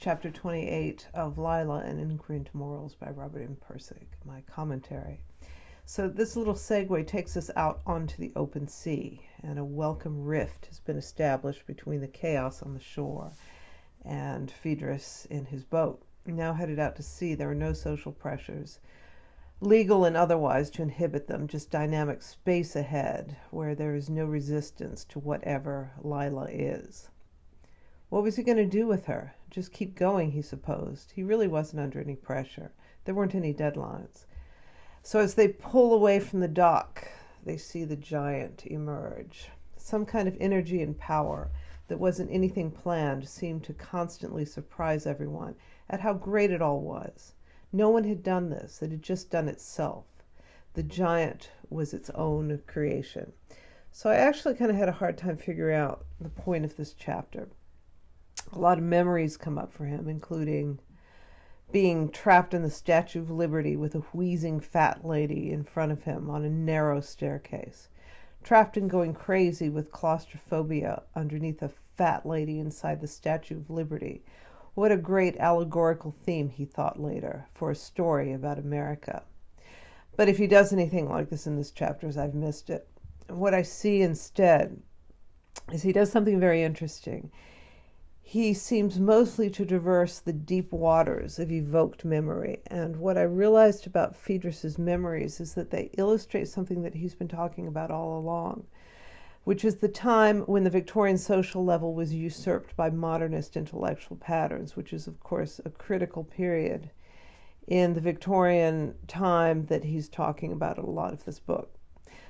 chapter 28 of Lila, An Inquiry into Morals by Robert M. Pirsig, my commentary. So this little segue takes us out onto the open sea, and a welcome rift has been established between the chaos on the shore and Phaedrus in his boat. Now headed out to sea, there are no social pressures, legal and otherwise, to inhibit them, just dynamic space ahead where there is no resistance to whatever Lila is. What was he going to do with her? Just keep going, he supposed. He really wasn't under any pressure. There weren't any deadlines. So as they pull away from the dock, they see the giant emerge. Some kind of energy and power that wasn't anything planned seemed to constantly surprise everyone at how great it all was. No one had done this. It had just done itself. The giant was its own creation. So I actually kind of had a hard time figuring out the point of this chapter. A lot of memories come up for him, including being trapped in the Statue of Liberty with a wheezing fat lady in front of him on a narrow staircase, trapped and going crazy with claustrophobia underneath a fat lady inside the Statue of Liberty. What a great allegorical theme, he thought later, for a story about America. But if he does anything like this in this chapter, I've missed it. What I see instead is he does something very interesting. He seems mostly to traverse the deep waters of evoked memory. And what I realized about Phaedrus's memories is that they illustrate something that he's been talking about all along, which is the time when the Victorian social level was usurped by modernist intellectual patterns, which is, of course, a critical period in the Victorian time that he's talking about in a lot of this book.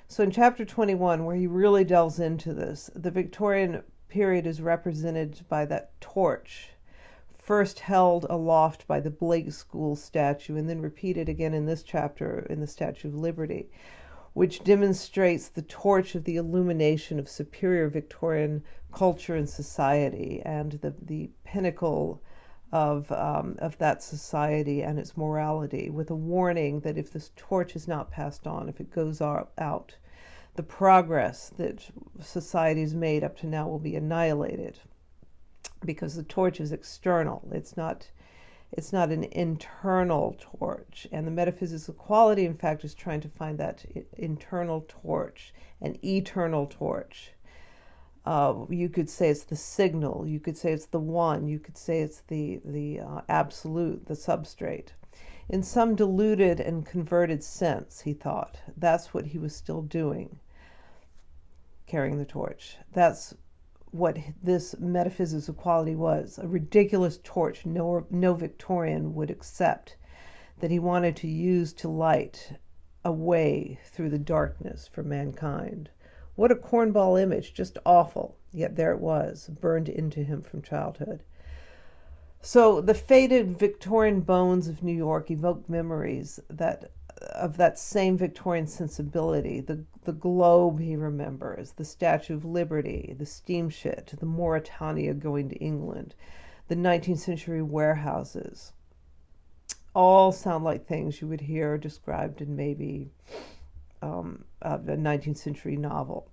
So in chapter 21, where he really delves into this, the Victorian period is represented by that torch, first held aloft by the Blake School statue and then repeated again in this chapter in the Statue of Liberty, which demonstrates the torch of the illumination of superior Victorian culture and society and the pinnacle of that society and its morality, with a warning that if this torch is not passed on, if it goes out, the progress that society's made up to now will be annihilated, because the torch is external. It's not an internal torch. And the metaphysics of quality, in fact, is trying to find that internal torch, an eternal torch. You could say it's the signal. You could say it's the one. You could say it's the absolute, the substrate. In some diluted and converted sense, he thought, that's what he was still doing, carrying the torch. That's what this metaphysics of quality was, a ridiculous torch no Victorian would accept, that he wanted to use to light a way through the darkness for mankind. What a cornball image, just awful, yet there it was, burned into him from childhood. So the faded Victorian bones of New York evoked memories of that same Victorian sensibility. The globe he remembers, the Statue of Liberty, the steamship, the Mauretania going to England, the 19th century warehouses. All sound like things you would hear described in maybe a 19th century novel.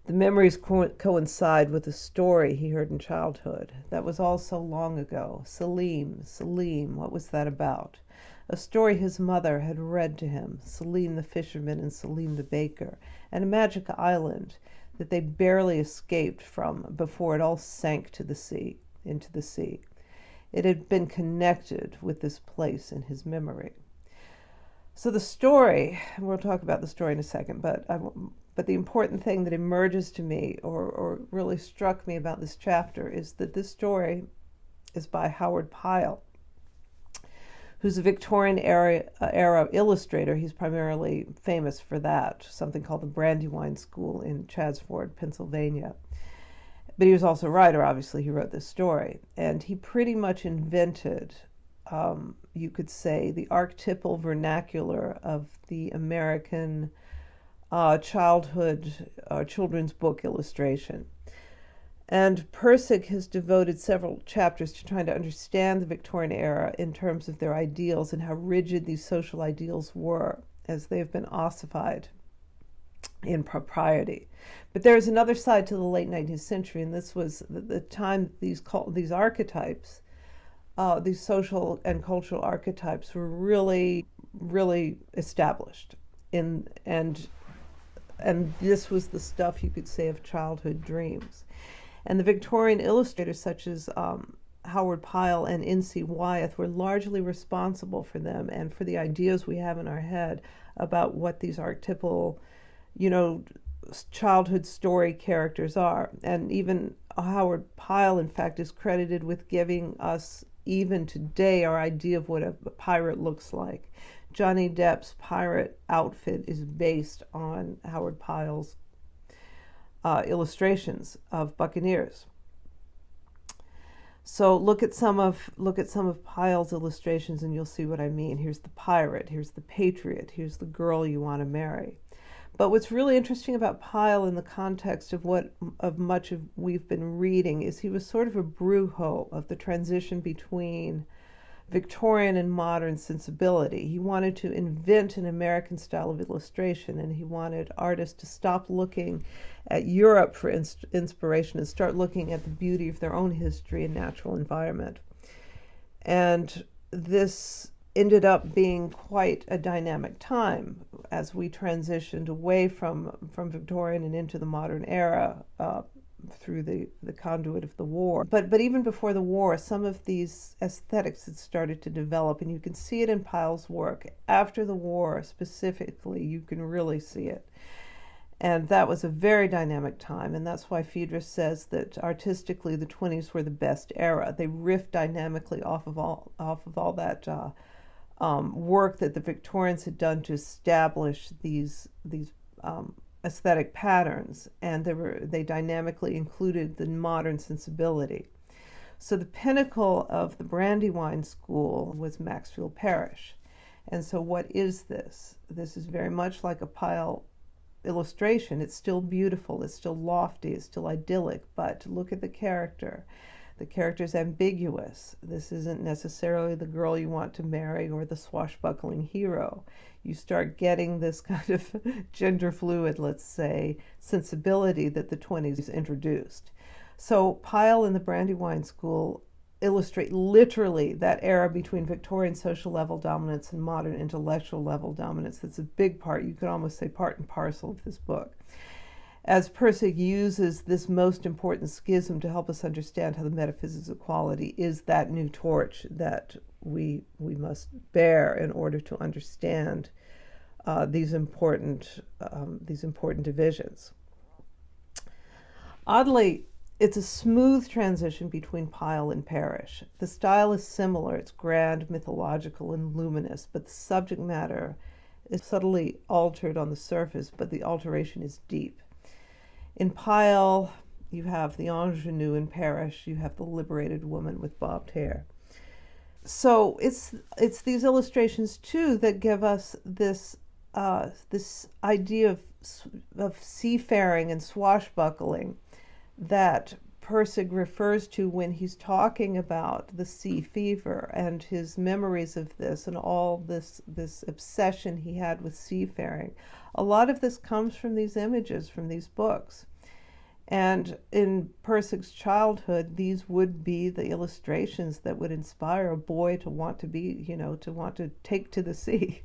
The memories coincide with a story he heard in childhood. That was all so long ago. Selim, what was that about? A story his mother had read to him, Selim the fisherman and Selim the baker, and a magic island that they barely escaped from before it all sank into the sea. It had been connected with this place in his memory. So the story, and we'll talk about the story in a second, but the important thing that emerges to me or really struck me about this chapter is that this story is by Howard Pyle, who's a Victorian era illustrator. He's primarily famous for that, something called the Brandywine School in Chadsford, Pennsylvania. But he was also a writer, obviously. He wrote this story. And he pretty much invented, you could say, the archetypal vernacular of the American children's book illustration. And Pirsig has devoted several chapters to trying to understand the Victorian era in terms of their ideals and how rigid these social ideals were, as they have been ossified in propriety. But there's another side to the late 19th century, and this was the time these archetypes these social and cultural archetypes were really, really established in and this was the stuff you could say of childhood dreams. And the Victorian illustrators such as Howard Pyle and N.C. Wyeth were largely responsible for them and for the ideas we have in our head about what these archetypal, childhood story characters are. And even Howard Pyle, in fact, is credited with giving us, even today, our idea of what a pirate looks like. Johnny Depp's pirate outfit is based on Howard Pyle's illustrations of buccaneers. So look at some of Pyle's illustrations and you'll see what I mean. Here's the pirate, here's the patriot, here's the girl you want to marry. But what's really interesting about Pyle in the context of much of we've been reading is he was sort of a brujo of the transition between Victorian and modern sensibility. He wanted to invent an American style of illustration, and he wanted artists to stop looking at Europe for inspiration and start looking at the beauty of their own history and natural environment. And this ended up being quite a dynamic time as we transitioned away from Victorian and into the modern era through the conduit of the war. But even before the war, some of these aesthetics had started to develop, and you can see it in Pyle's work. After the war, specifically, you can really see it. And that was a very dynamic time, and that's why Phaedra says that artistically the 20s were the best era. They riffed dynamically off of all that work that the Victorians had done to establish these aesthetic patterns, and they dynamically included the modern sensibility. So the pinnacle of the Brandywine School was Maxfield Parish. And so what is this? This is very much like a Pyle illustration. It's still beautiful, it's still lofty, it's still idyllic, but look at the character. The character's ambiguous. This isn't necessarily the girl you want to marry or the swashbuckling hero. You start getting this kind of gender fluid, let's say, sensibility that the 20s introduced. So Pyle and the Brandywine School illustrate literally that era between Victorian social level dominance and modern intellectual level dominance. That's a big part, you could almost say part and parcel of this book. As Pirsig uses this most important schism to help us understand how the metaphysics of quality is that new torch that we must bear in order to understand these important divisions. Oddly, it's a smooth transition between Pyle and Parish. The style is similar, it's grand, mythological, and luminous, but the subject matter is subtly altered on the surface, but the alteration is deep. In Pyle, you have the ingenue. In Parish, you have the liberated woman with bobbed hair. So it's these illustrations too that give us this idea of seafaring and swashbuckling that Pirsig refers to when he's talking about the sea fever and his memories of this and all this obsession he had with seafaring. A lot of this comes from these images, from these books. And in Pirsig's childhood, these would be the illustrations that would inspire a boy to want to be, to want to take to the sea.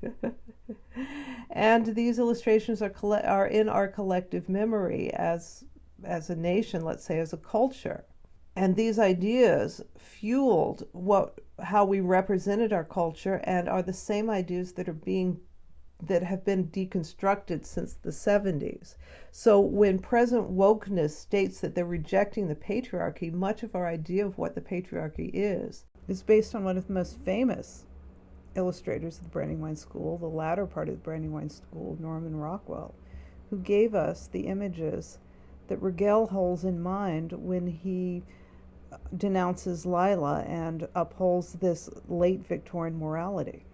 And these illustrations are in our collective memory as a nation, let's say, as a culture. And these ideas fueled how we represented our culture and are the same ideas that have been deconstructed since the 70s. So when present wokeness states that they're rejecting the patriarchy, much of our idea of what the patriarchy is based on one of the most famous illustrators of the Brandywine School, the latter part of the Brandywine School, Norman Rockwell, who gave us the images that Rigel holds in mind when he denounces Lila and upholds this late Victorian morality.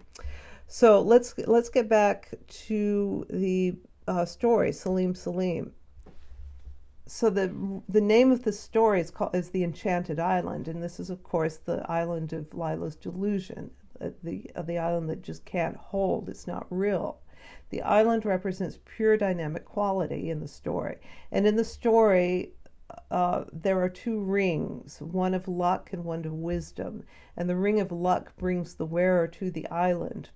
So let's get back to the story, Salim Salim. So the name of the story is the Enchanted Island, and this is of course the island of Lila's delusion, the island that just can't hold. It's not real. The island represents pure dynamic quality in the story, and in the story, there are two rings, one of luck and one of wisdom. And the ring of luck brings the wearer to the island.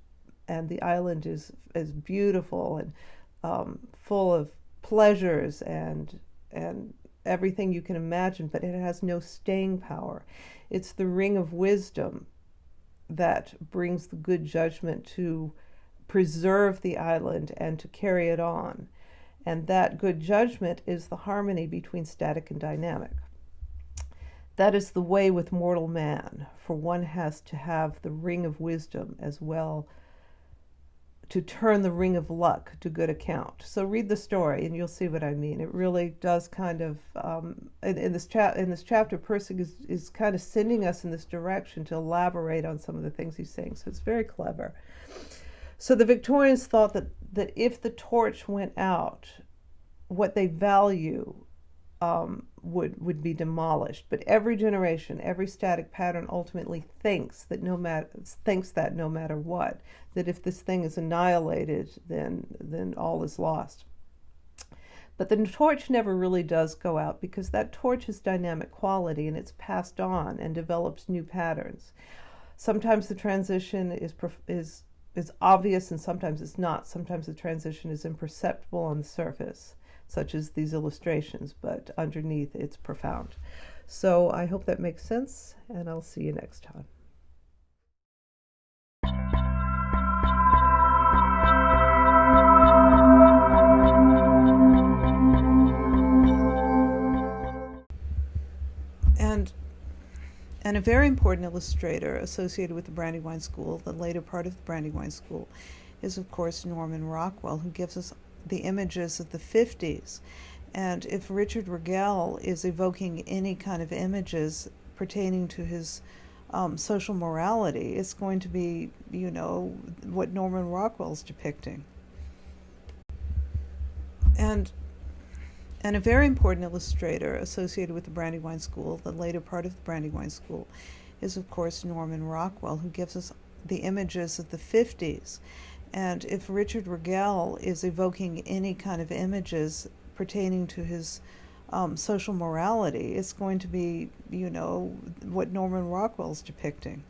And the island is beautiful and full of pleasures and everything you can imagine, but it has no staying power. It's the ring of wisdom that brings the good judgment to preserve the island and to carry it on. And that good judgment is the harmony between static and dynamic. That is the way with mortal man, for one has to have the ring of wisdom as well to turn the ring of luck to good account. So read the story and you'll see what I mean. It really does kind of, in this chapter, Persic is kind of sending us in this direction to elaborate on some of the things he's saying. So it's very clever. So the Victorians thought that if the torch went out, what they value would be demolished. But every generation, every static pattern ultimately thinks that no matter what, that if this thing is annihilated, then all is lost. But the torch never really does go out, because that torch has dynamic quality and it's passed on and develops new patterns. Sometimes the transition is obvious and sometimes it's not. Sometimes the transition is imperceptible on the surface, such as these illustrations, but underneath it's profound. So I hope that makes sense, and I'll see you next time. And a very important illustrator associated with the Brandywine School, the later part of the Brandywine School, is of course Norman Rockwell, who gives us the images of the 50s. And if Richard Regel is evoking any kind of images pertaining to his social morality, it's going to be, what Norman Rockwell's depicting. And a very important illustrator associated with the Brandywine School, the later part of the Brandywine School, is of course Norman Rockwell, who gives us the images of the 50s. And if Richard Regel is evoking any kind of images pertaining to his social morality, it's going to be, what Norman Rockwell's depicting.